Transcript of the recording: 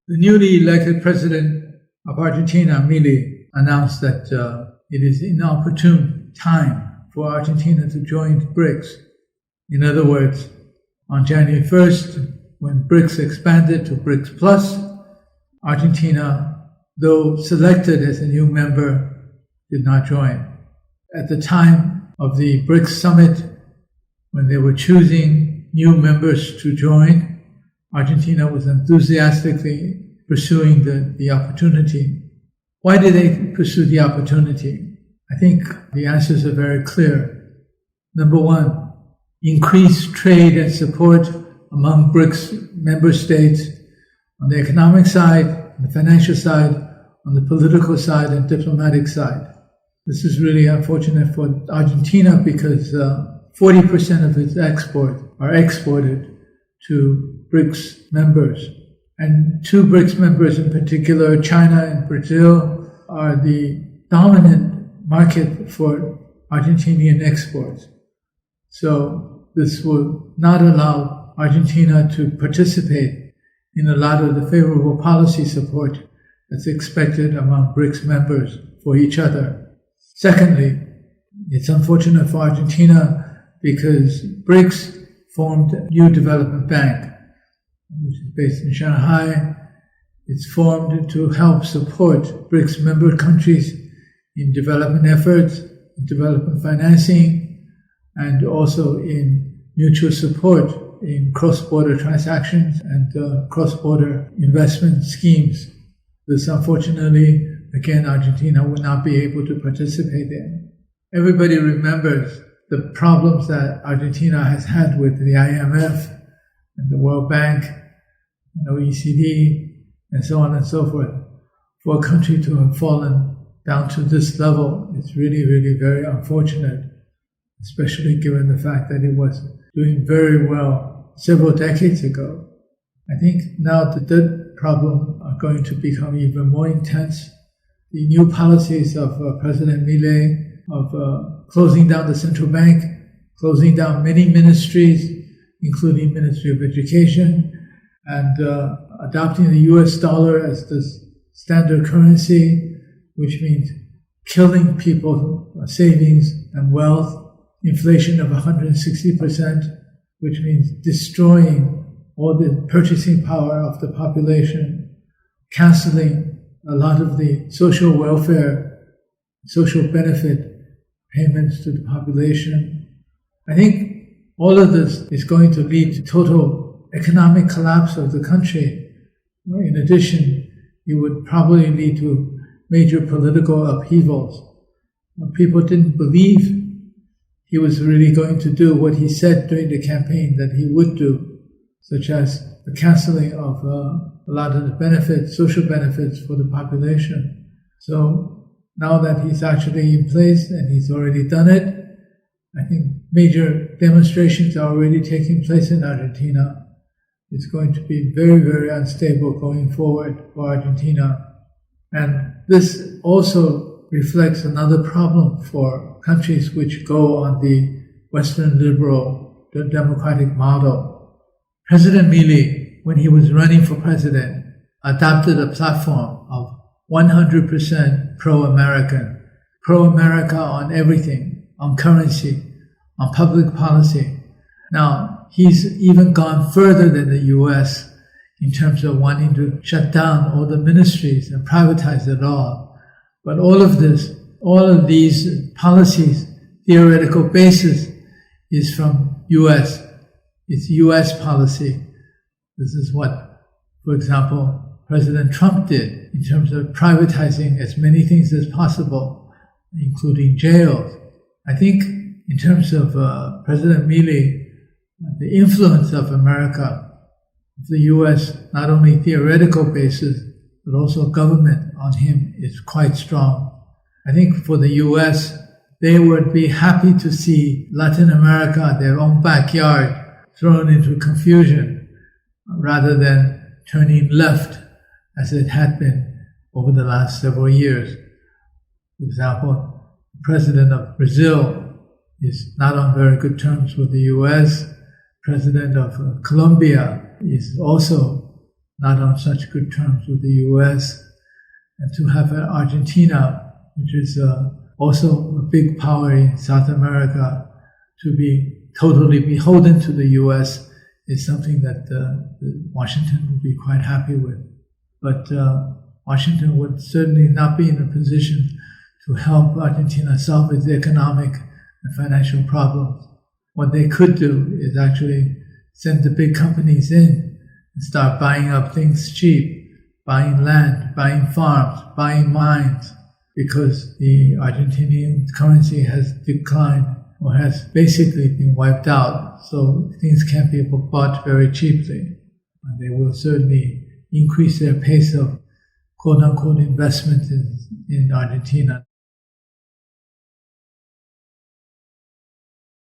The newly elected president of Argentina, Milei, announced that it is inopportune time for Argentina to join BRICS. In other words, on January 1st, when BRICS expanded to BRICS Plus, Argentina, though selected as a new member, did not join. At the time of the BRICS summit, when they were choosing new members to join, Argentina was enthusiastically pursuing the opportunity. Why did they pursue the opportunity? I think the answers are very clear. Number one, increased trade and support among BRICS member states on the economic side, on the financial side, on the political side, and diplomatic side. This is really unfortunate for Argentina because 40% of its exports are exported to BRICS members. And two BRICS members in particular, China and Brazil, are the dominant market for Argentinian exports. So this will not allow Argentina to participate in a lot of the favorable policy support that's expected among BRICS members for each other. Secondly, it's unfortunate for Argentina because BRICS formed a new development bank, which is based in Shanghai. It's formed to help support BRICS member countries in development efforts, in development financing, and also in mutual support in cross-border transactions and cross-border investment schemes. This, unfortunately, again, Argentina will not be able to participate in. Everybody remembers the problems that Argentina has had with the IMF and the World Bank and OECD and so on and so forth. For a country to have fallen down to this level, it's really, really very unfortunate, especially given the fact that it was doing very well several decades ago. I think now the debt problem are going to become even more intense. The new policies of President Milei of closing down the central bank, closing down many ministries, including Ministry of Education, and adopting the US dollar as the standard currency, which means killing people's savings and wealth, inflation of 160%, which means destroying all the purchasing power of the population, canceling a lot of the social welfare, social benefit payments to the population. I think all of this is going to lead to total economic collapse of the country. In addition, it would probably lead to major political upheavals. People didn't believe he was really going to do what he said during the campaign that he would do, such as the canceling of a lot of the benefits, social benefits for the population. So now that he's actually in place and he's already done it, I think major demonstrations are already taking place in Argentina. It's going to be very, very unstable going forward for Argentina. And this also reflects another problem for countries which go on the Western liberal democratic model. President Milei, when he was running for president, adopted a platform of 100% pro-American, pro-America on everything, on currency, on public policy. Now, he's even gone further than the US in terms of wanting to shut down all the ministries and privatize it all. But all of these policies, theoretical basis is from US. It's US policy. This is what, for example, President Trump did in terms of privatizing as many things as possible, including jails. I think in terms of President Milei, the influence of America, the US, not only theoretical basis, but also government on him is quite strong. I think for the US, they would be happy to see Latin America, their own backyard, thrown into confusion rather than turning left as it had been over the last several years. For example, the president of Brazil is not on very good terms with the US. President of Colombia is also not on such good terms with the US, and to have Argentina, which is also a big power in South America, to be totally beholden to the US is something that Washington would be quite happy with. But Washington would certainly not be in a position to help Argentina solve its economic and financial problems. What they could do is actually send the big companies in and start buying up things cheap, buying land, buying farms, buying mines, because the Argentinian currency has declined or has basically been wiped out. So things can't be bought very cheaply. And they will certainly increase their pace of quote-unquote investment in Argentina.